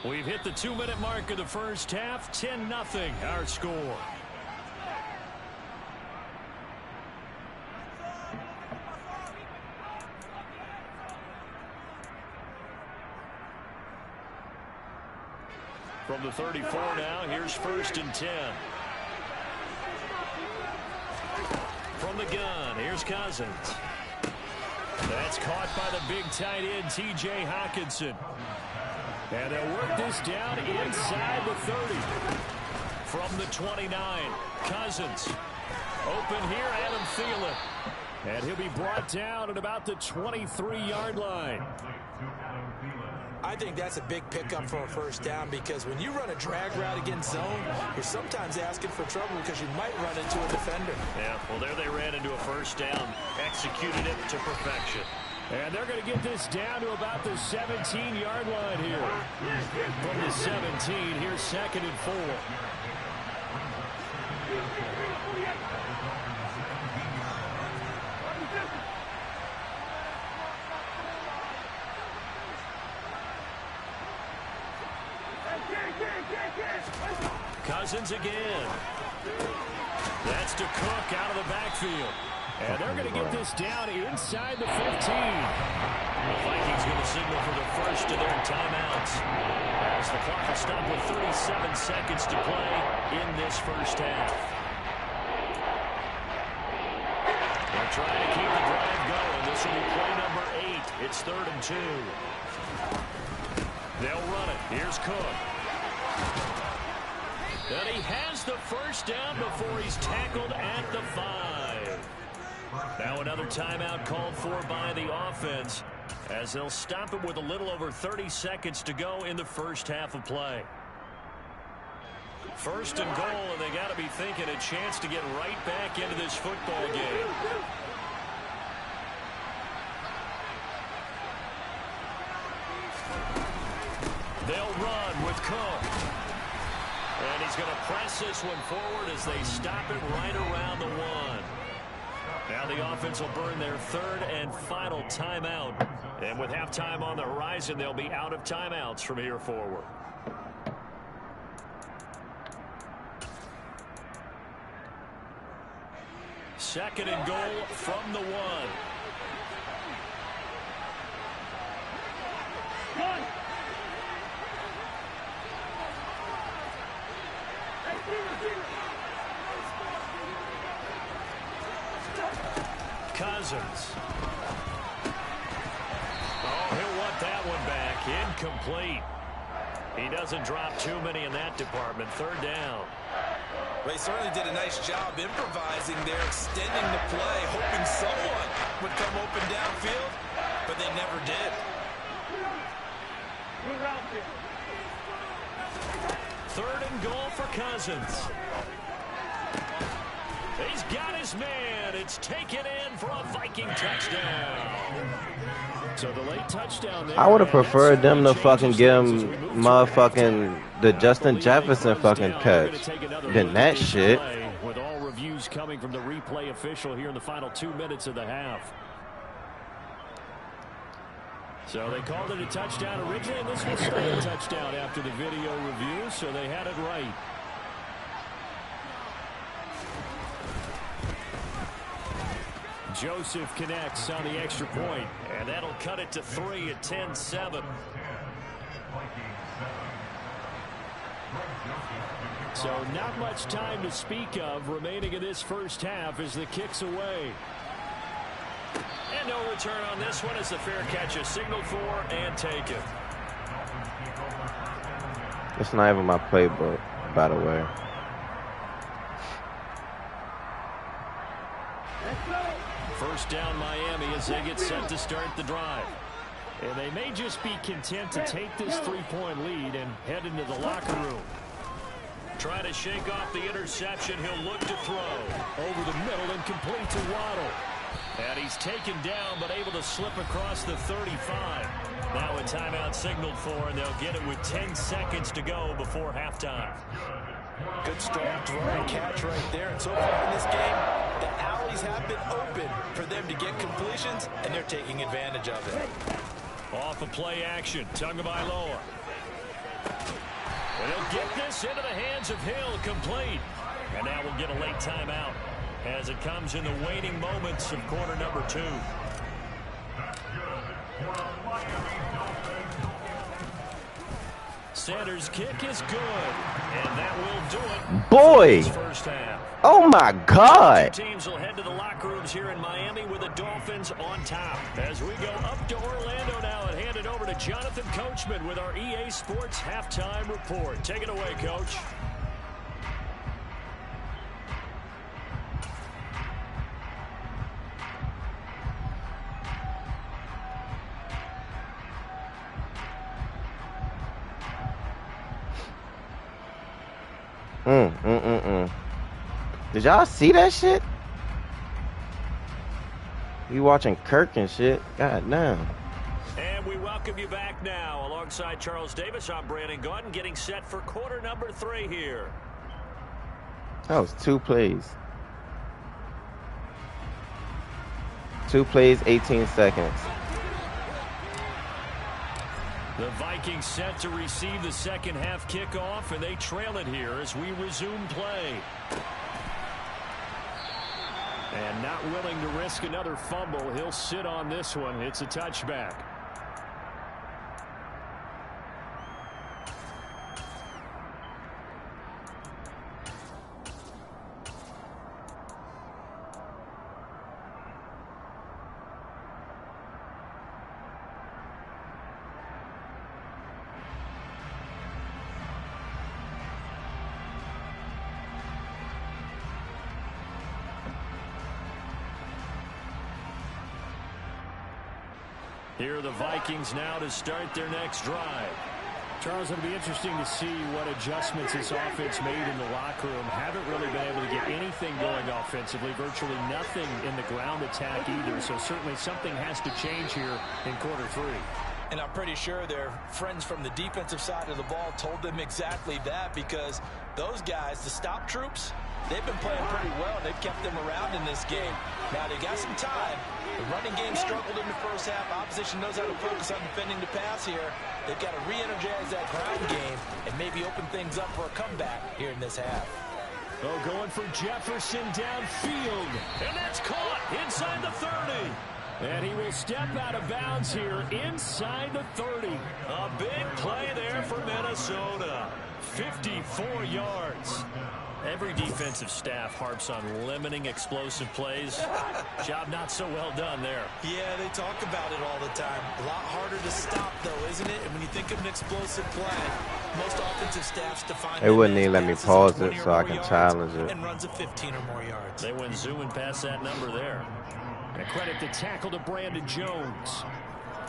We've hit the 2-minute mark of the first half. 10-0 our score. From the 34 now, here's 1st and 10. From the gun, here's Cousins. That's caught by the big tight end, T.J. Hockenson. And they'll work this down inside the 30. From the 29, Cousins. Open here, Adam Thielen. And he'll be brought down at about the 23-yard line. I think that's a big pickup for a first down, because when you run a drag route against zone, you're sometimes asking for trouble because you might run into a defender. Yeah, well, there they ran into a first down, executed it to perfection. And they're going to get this down to about the 17-yard line here. From the 17, here's 2nd and 4. Cousins again. That's to Cook out of the backfield. And they're going to get this down inside the 15. The Vikings going to signal for the first of their timeouts, as the clock will stop with 37 seconds to play in this first half. They're trying to keep the drive going. This will be play number 8. It's 3rd and 2. They'll run it. Here's Cook. And he has the first down before he's tackled at the 5. Now another timeout called for by the offense, as they'll stop it with a little over 30 seconds to go in the first half of play. 1st and goal, and they got to be thinking a chance to get right back into this football game. They'll run with Cook. And he's going to press this one forward as they stop it right around the 1. Now the offense will burn their 3rd and final timeout. And with halftime on the horizon, they'll be out of timeouts from here forward. Second and goal from the 1. Cousins. Oh, he'll want that one back. Incomplete. He doesn't drop too many in that department. 3rd down. They certainly did a nice job improvising there, extending the play, hoping someone would come open downfield, but they never did. 3rd and goal for Cousins. He's got his man. It's taken in for a Viking touchdown. So the late touchdown there. I would have preferred them to fucking give him motherfucking the Justin Jefferson fucking catch than that shit. With all reviews coming from the replay official here in the final 2 minutes of the half. So they called it a touchdown originally, and this will stay a touchdown after the video review, so they had it right. Joseph connects on the extra point, and that'll cut it to 3 at 10-7. So not much time to speak of remaining in this first half as the kick's away. And no return on this one as the fair catch is signaled for and taken. It's not even my playbook, by the way. First down Miami as they get set to start the drive. And they may just be content to take this 3-point lead and head into the locker room. Try to shake off the interception. He'll look to throw. Over the middle and complete to Waddle. And he's taken down but able to slip across the 35. Now a timeout signaled for, and they'll get it with 10 seconds to go before halftime. Good strong throw and catch right there. And so far in this game, the alleys have been open for them to get completions, and they're taking advantage of it. Off of play action, Tagovailoa. And he'll get this into the hands of Hill, complete. And now we'll get a late timeout as it comes in the waning moments of quarter number 2. Sanders' kick is good, and that will do it. Boy! First half. Oh my God! Two teams will head to the locker rooms here in Miami with the Dolphins on top. As we go up to Orlando now and hand it over to Jonathan Coachman with our EA Sports halftime report. Take it away, Coach. Did y'all see that shit? You watching Kirk and shit? God damn. And we welcome you back now. Alongside Charles Davis, I'm Brandon Gordon, getting set for quarter number 3 here. That was 2 plays. 2 plays, 18 seconds. The Vikings set to receive the second half kickoff, and they trail it here as we resume play. And not willing to risk another fumble, he'll sit on this one. It's a touchback. Here are the Vikings now to start their next drive. Charles, it'll be interesting to see what adjustments this offense made in the locker room. Haven't really been able to get anything going offensively, virtually nothing in the ground attack either. So certainly something has to change here in quarter 3. And I'm pretty sure their friends from the defensive side of the ball told them exactly that, because those guys, the stop troops, they've been playing pretty well. They've kept them around in this game. Now, they got some time. The running game struggled in the first half. Opposition knows how to focus on defending the pass here. They've got to re-energize that ground game and maybe open things up for a comeback here in this half. Oh, going for Jefferson downfield. And that's caught inside the 30. And he will step out of bounds here inside the 30. A big play there for Minnesota. 54 yards. Every defensive staff harps on limiting explosive plays. Job not so well done there. Yeah, they talk about it all the time. A lot harder to stop, though, isn't it? And when you think of an explosive play, most offensive staffs define They wouldn't even let me pause it so I can challenge it. And runs of 15 or more yards. They went zooming past that number there. And credit the tackle to Brandon Jones.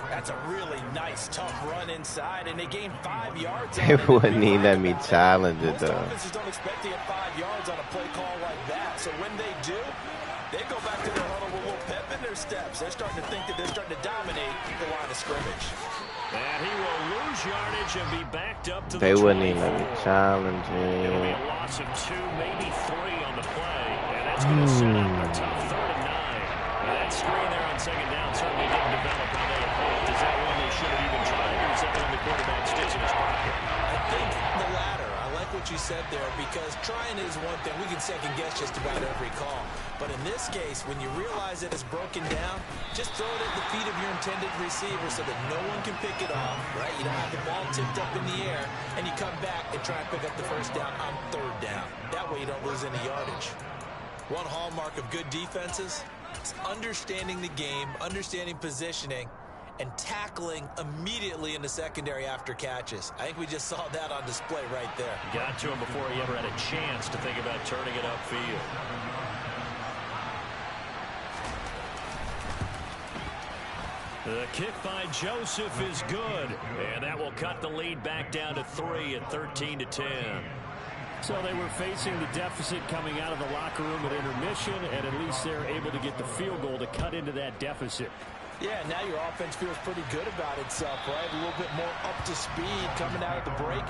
That's a really nice, tough run inside, and they gained 5 yards. They wouldn't even let me challenge it, though. Most offenses don't expect to get 5 yards on a play call like that. So when they do, they go back to their huddle with a little pep in their steps. They're starting to think that they're starting to dominate the line of scrimmage. And he will lose yardage and be backed up to they the 24. Wouldn't even let me challenge it. It'll be a loss of 2, maybe 3 on the play. And that's going to set up a tough 3rd and 9. Now that screen there on second down certainly didn't develop how they had hoped. Is that one they should have even tried, or is that when the quarterback sticks in his pocket? I think the latter. I like what you said there, because trying is one thing. We can second guess just about every call. But in this case, when you realize that it's broken down, just throw it at the feet of your intended receiver so that no one can pick it off, right? You don't have the ball tipped up in the air, and you come back and try and pick up the first down on 3rd down. That way you don't lose any yardage. One hallmark of good defenses is understanding the game, understanding positioning, and tackling immediately in the secondary after catches. I think we just saw that on display right there. Got to him before he ever had a chance to think about turning it upfield. The kick by Joseph is good, and that will cut the lead back down to 3 at 13-10. So they were facing the deficit coming out of the locker room at intermission, and at least they're able to get the field goal to cut into that deficit. Yeah, now your offense feels pretty good about itself, right? A little bit more up to speed coming out of the break.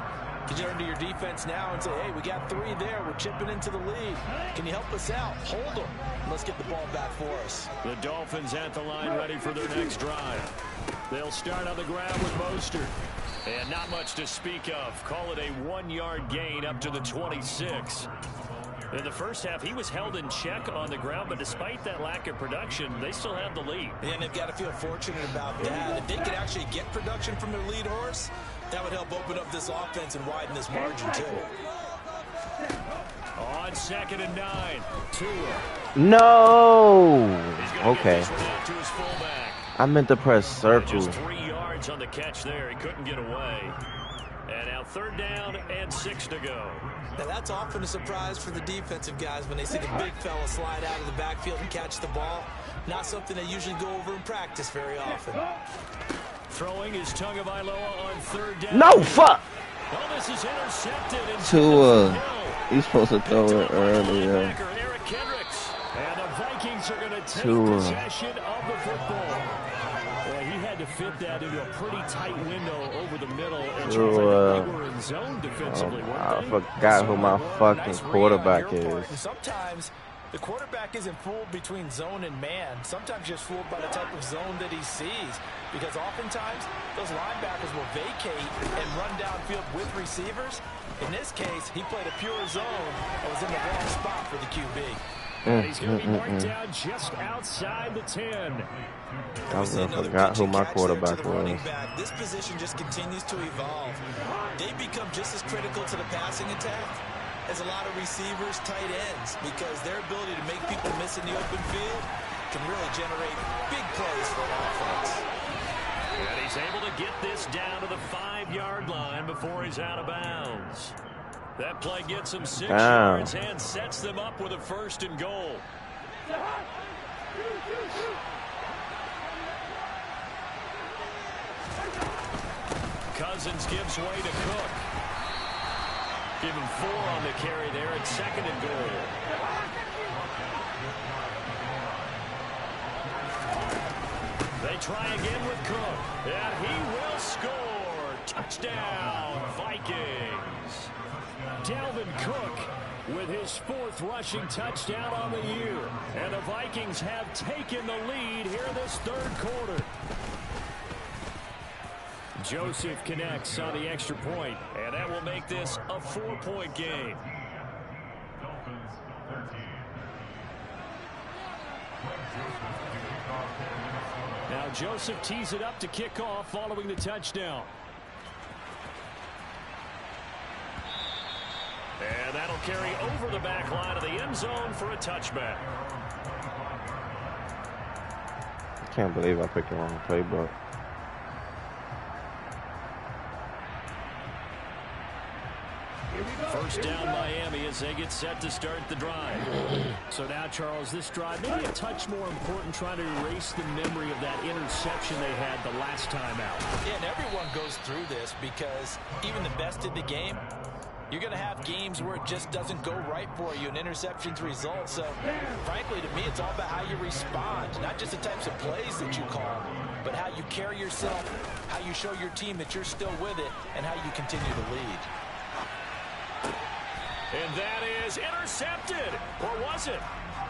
You turn to your defense now and say, hey, we got 3 there. We're chipping into the lead. Can you help us out? Hold them. Let's get the ball back for us. The Dolphins at the line ready for their next drive. They'll start on the ground with Mostert. And not much to speak of. Call it a 1-yard gain up to the 26. In the first half, he was held in check on the ground, but despite that lack of production, they still have the lead. And they've got to feel fortunate about that. If they could actually get production from their lead horse, that would help open up this offense and widen this margin, too. On 2nd and 9, Tua. No! Okay. I meant to press circle. Just 3 yards on the catch there. He couldn't get away. And now 3rd down and 6 to go. Now that's often a surprise for the defensive guys when they see the big fella slide out of the backfield and catch the ball. Not something they usually go over in practice very often. Throwing is Tagovailoa on 3rd down. No, fuck! Oh, this is intercepted. Tua. He's supposed to throw it earlier. And the Vikings are going to take possession of the football. Well, he had to fit that into a pretty tight window over the middle. And they were in zone defensively. I forgot who my fucking quarterback is. Sometimes the quarterback isn't fooled between zone and man. Sometimes just fooled by the type of zone that he sees. Because oftentimes those linebackers will vacate and run downfield with receivers. In this case, he played a pure zone and was in the wrong spot for the QB. And he's going to be marked down just outside the 10. I forgot who my quarterback was. This position just continues to evolve. They become just as critical to the passing attack as a lot of receivers, tight ends, because their ability to make people miss in the open field can really generate big plays for an offense. And he's able to get this down to the 5-yard line before he's out of bounds. That play gets him 6 yards and sets them up with a 1st and goal. Cousins gives way to Cook. Give him 4 on the carry there at 2nd and goal. They try again with Cook. And he will score. Touchdown, Vikings. Dalvin Cook with his 4th rushing touchdown on the year. And the Vikings have taken the lead here this 3rd quarter. Joseph connects on the extra point, and that will make this a 4-point game. Now Joseph tees it up to kick off following the touchdown. And that'll carry over the back line of the end zone for a touchback. I can't believe I picked the wrong playbook. First down Miami as they get set to start the drive. So now, Charles, this drive maybe a touch more important, trying to erase the memory of that interception they had the last time out. Yeah, and everyone goes through this because even the best in the game, you're going to have games where it just doesn't go right for you and interceptions result. So, frankly, to me, it's all about how you respond, not just the types of plays that you call, but how you carry yourself, how you show your team that you're still with it, and how you continue to lead. And that is intercepted. Or was it?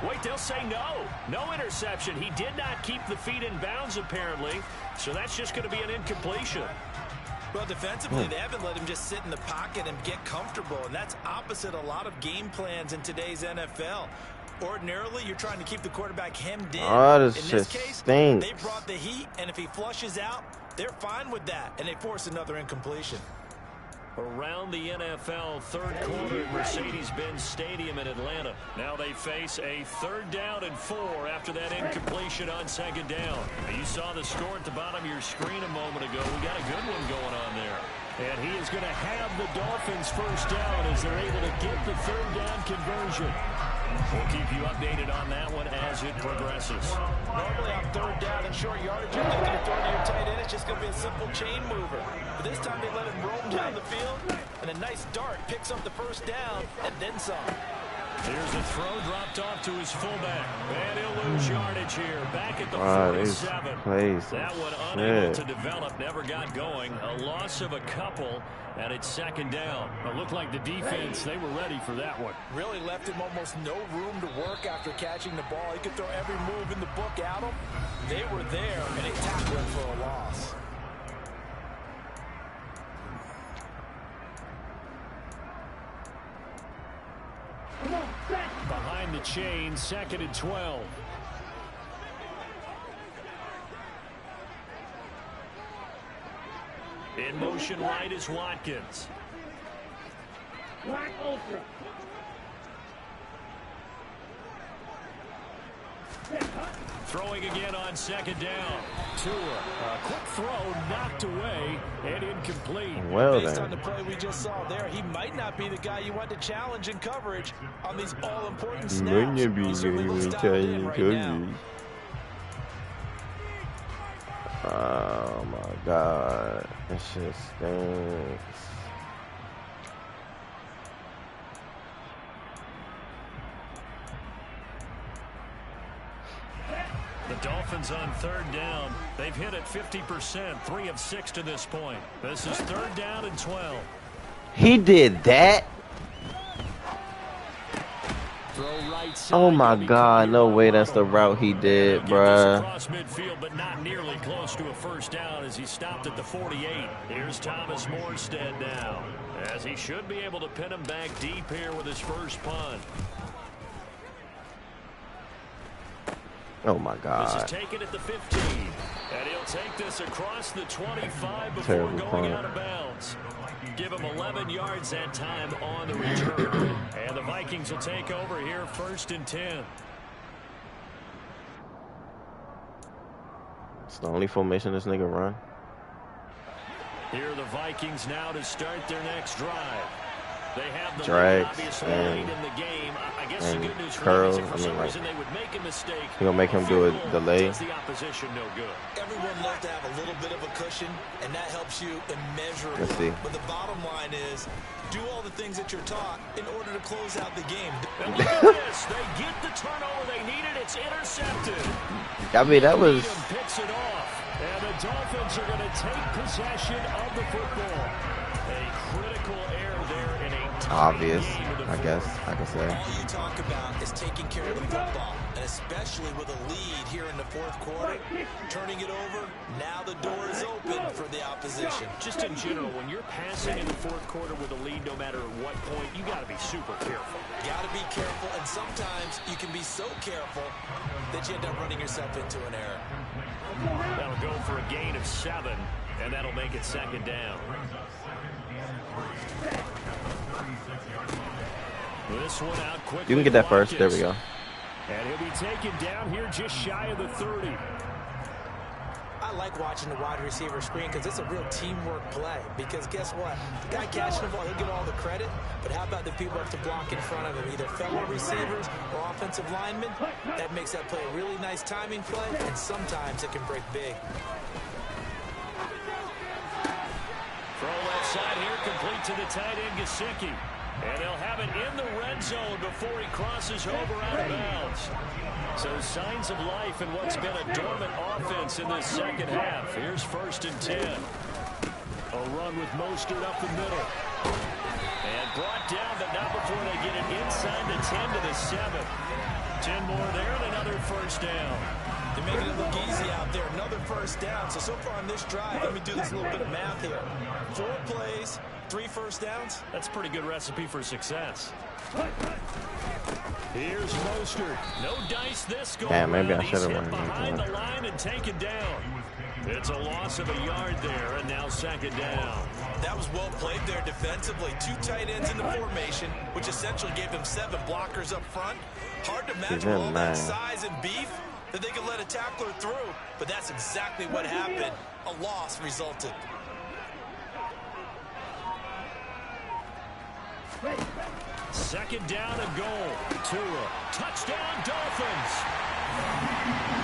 Wait, they'll say no. No interception. He did not keep the feet in bounds, apparently. So that's just going to be an incompletion. Well, defensively, they haven't let him just sit in the pocket and get comfortable. And that's opposite a lot of game plans in today's NFL. Ordinarily, you're trying to keep the quarterback hemmed in. Oh, in this case, stinks. they brought the heat, and if he flushes out, they're fine with that. And they force another incompletion. Around the NFL, 3rd quarter at Mercedes-Benz Stadium in Atlanta. Now they face a 3rd down and 4 after that incompletion on 2nd down. You saw the score at the bottom of your screen a moment ago. We got a good one going on there. And he is going to have the Dolphins 1st down as they're able to get the 3rd down conversion. We'll keep you updated on that one as it progresses. Normally on 3rd down and short yardage, you're looking to throw to your tight end. It's just going to be a simple chain mover. But this time they let him roam down the field, and a nice dart picks up the 1st down and then some. Here's a throw dropped off to his fullback. And he'll lose yardage here. Back at the 47. That one unable to develop, never got going. A loss of a couple, and it's 2nd down. It looked like the defense, they were ready for that one. Really left him almost no room to work after catching the ball. He could throw every move in the book at him. They were there, and they tackled him for a loss. chain, 2nd and 12. In motion right is Watkins. Throwing again on 2nd down. Tua, a quick throw knocked away and incomplete. Well, based on the play we just saw there, he might not be the guy you want to challenge in coverage on these all-important snaps. He certainly looks dialed in right now. Oh my God, that shit stinks. The Dolphins on 3rd down. They've hit it 50%, 3 of 6 to this point. This is 3rd down and 12. He did that? Oh my God, no way that's the route he did, bruh. Across midfield, but not nearly close to a 1st down as he stopped at the 48. Here's Thomas Morstead now, as he should be able to pin him back deep here with his first punt. Oh my God. This is taken at the 15, and he'll take this across the 25 before Terrible going punt. out of bounds. Give him 11 yards that time on the return, and the Vikings will take over here 1st and 10. It's the only formation this nigga run. Here are the Vikings now to start their next drive. They have the Drags lead, obviously, and- late in the game. I guess the and good news for curl. them is if for I mean, some like, reason they would make a mistake, he gonna make him do a field goal delay. does the opposition no good. Everyone loves to have a little bit of a cushion, and that helps you immeasurably. Let's see. But the bottom line is, do all the things that you're taught in order to close out the game. And look at this. They get the turnover they needed. It's intercepted. I mean, that was Needham picks it off. And the Dolphins are going to take possession of the football. A critical error there in a tight obvious, game of the I guess I can say. All you talk about is taking care of the football, and especially with a lead here in the 4th quarter, turning it over, now the door is open for the opposition. Just in general, when you're passing in the 4th quarter with a lead, no matter what point, you got to be super careful. Got to be careful, and sometimes you can be so careful that you end up running yourself into an error. That'll go for a gain of 7, and that'll make it 2nd down. This one out quickly. You can get that first. There we go. And he'll be taken down here just shy of the 30. I like watching the wide receiver screen because it's a real teamwork play. Because guess what? The guy catching the ball, he'll get all the credit. But how about the people who have to block in front of him, either fellow receivers or offensive linemen? That makes that play a really nice timing play, and sometimes it can break big. Throw left side here, complete to the tight end, Gesicki. And they'll have it in the red zone before he crosses over out of bounds. So signs of life in what's been a dormant offense in this 2nd half. Here's 1st and 10. A run with Mostert up the middle. And brought down, but not before they get it inside the 10 to the 7. 10 more there and another 1st down. They're making it look easy out there. Another 1st down. So far on this drive, let me do this little bit of math here. 4 plays, 3 1st downs. That's a pretty good recipe for success. Here's Mostert. No dice this go. Yeah, maybe I He's should have hit run behind into the line and taken down. It's a loss of a yard there, and now 2nd down. That was well played there defensively. 2 tight ends in the formation, which essentially gave them 7 blockers up front. Hard to match with all that size and beef that they could let a tackler through, but that's exactly what happened. A loss resulted. Second down and goal. Tua. Touchdown, Dolphins.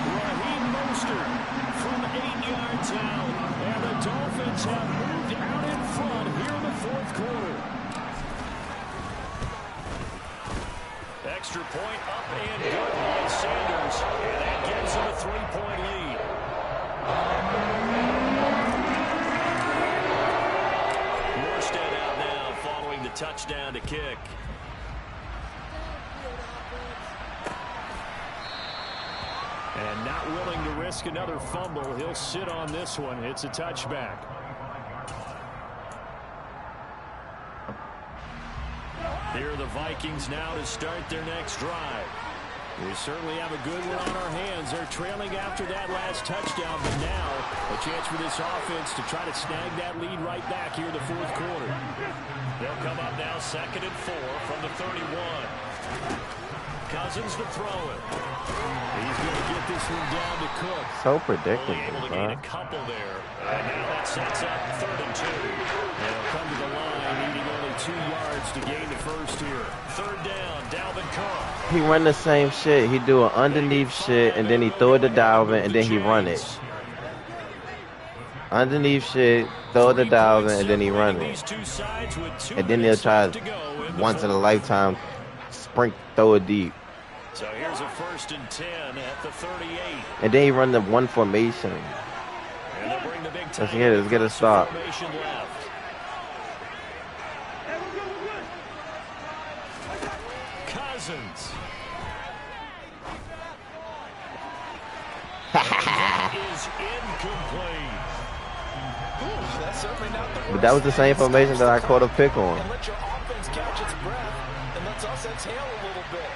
Raheem Mostert from 8 yards out. And the Dolphins have moved out in front here in the 4th quarter. Extra point up and good by Sanders. And that gives them a 3-point lead. Morstead out now following the touchdown to kick. And not willing to risk another fumble. He'll sit on this one. It's a touchback. Here are the Vikings now to start their next drive. We certainly have a good one on our hands. They're trailing after that last touchdown, but now a chance for this offense to try to snag that lead right back here in the fourth quarter. They'll come up now 2nd and 4 from the 31. Cousins to throw it. He's going to get this one down to Cook. So predictable, only able to gain a couple there. And now that sets up 3rd and 2. They'll come to the line, needing only 2 yards to gain the first here. 3rd down, Dalvin Cook. He run the same shit. He do an underneath shit, and then he throw it to Dalvin, and then he run it. Underneath shit, throw it to Dalvin, and then he run it. And then they'll try once in a lifetime, throw it deep. So here's a 1st and 10 at the 38. And then he run the one formation. And they'll bring the big let's get a stop. Cousins. That is incomplete. That's certainly not the But that was the same formation that I caught a pick on. And let your offense catch its breath and let's us exhale a little bit.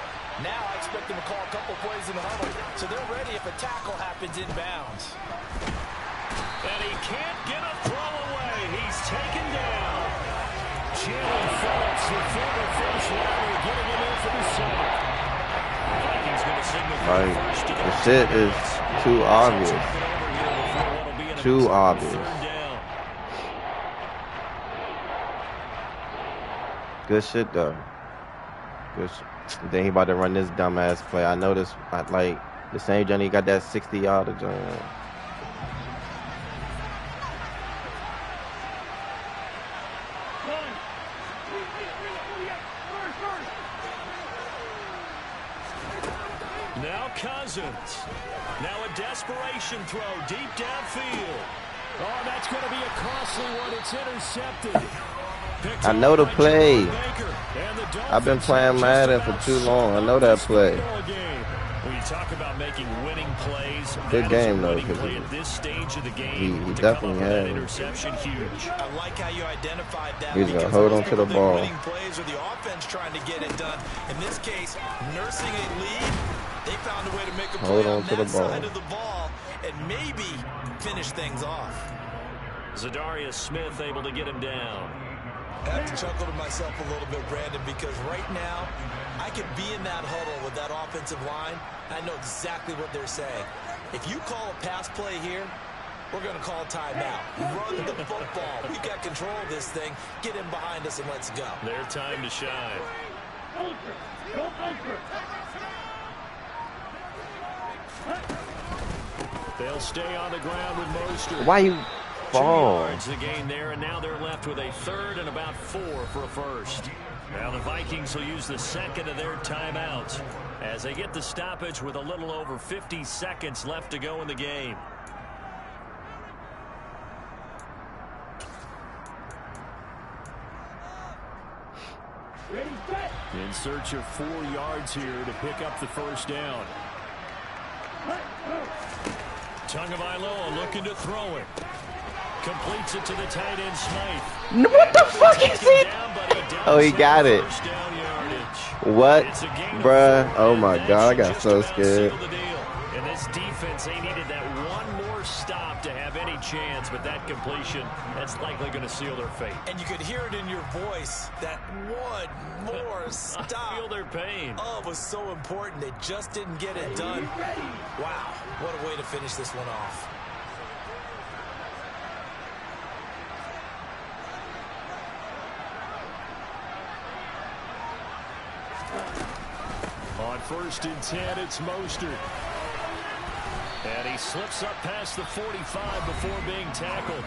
Now I expect them to call a couple plays in the huddle, so they're ready if a tackle happens inbounds. And he can't get a throw away. He's taken down. Jalen Phillips, the former first rounder, getting him in for the sack. Vikings going to signal for the first. The shit is too obvious. Too obvious. Good shit though. Good shit. Then he about to run this dumbass play. I noticed, like, the same journey, he got that 60-yardage on. Now Cousins. Now a desperation throw deep downfield. Oh, that's going to be a costly one. It's intercepted. I know the play. I've been playing Madden for too long. I know that play. When you talk about making winning plays, good game though. Play at this stage of the game, he definitely had interception huge. I like how you identified that. He's gonna hold on to the ball. Winning plays or the offense trying to get it done. In this case, nursing a lead, they found a way to make a play on that side of the ball and maybe finish things off. Zadarius Smith able to get him down. I have to chuckle to myself a little bit, Brandon, because right now I could be in that huddle with that offensive line. I know exactly what they're saying. If you call a pass play here, we're going to call timeout. Run the football. We've got control of this thing. Get in behind us and let's go. Their time to shine. They'll stay on the ground with Mostert. Why you fall? 2 yards to gain there, and now they're left with a 3rd and about 4 for a first. Now the Vikings will use the 2nd of their timeouts as they get the stoppage with a little over 50 seconds left to go in the game. In search of 4 yards here to pick up the first down. Tagovailoa looking to throw it. Completes it to the tight end Smythe. What the fuck is it? Oh, he got it. What? Bruh. Oh my God, I got so scared. And this defense, they needed that one more stop to have any chance, but that completion, that's likely going to seal their fate. And you could hear it in your voice, that one more stop. I feel their pain. Oh, it was so important. They just didn't get it done. Wow, what a way to finish this one off. On 1st and 10, it's Mostert. And he slips up past the 45 before being tackled.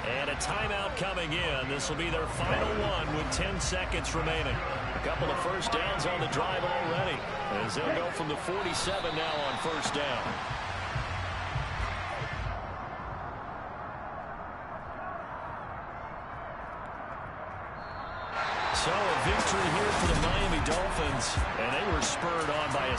And a timeout coming in. This will be their final one with 10 seconds remaining. A couple of first downs on the drive already, as they'll go from the 47 now on 1st down. So a victory here for the Miami Dolphins, and they were spurred on by a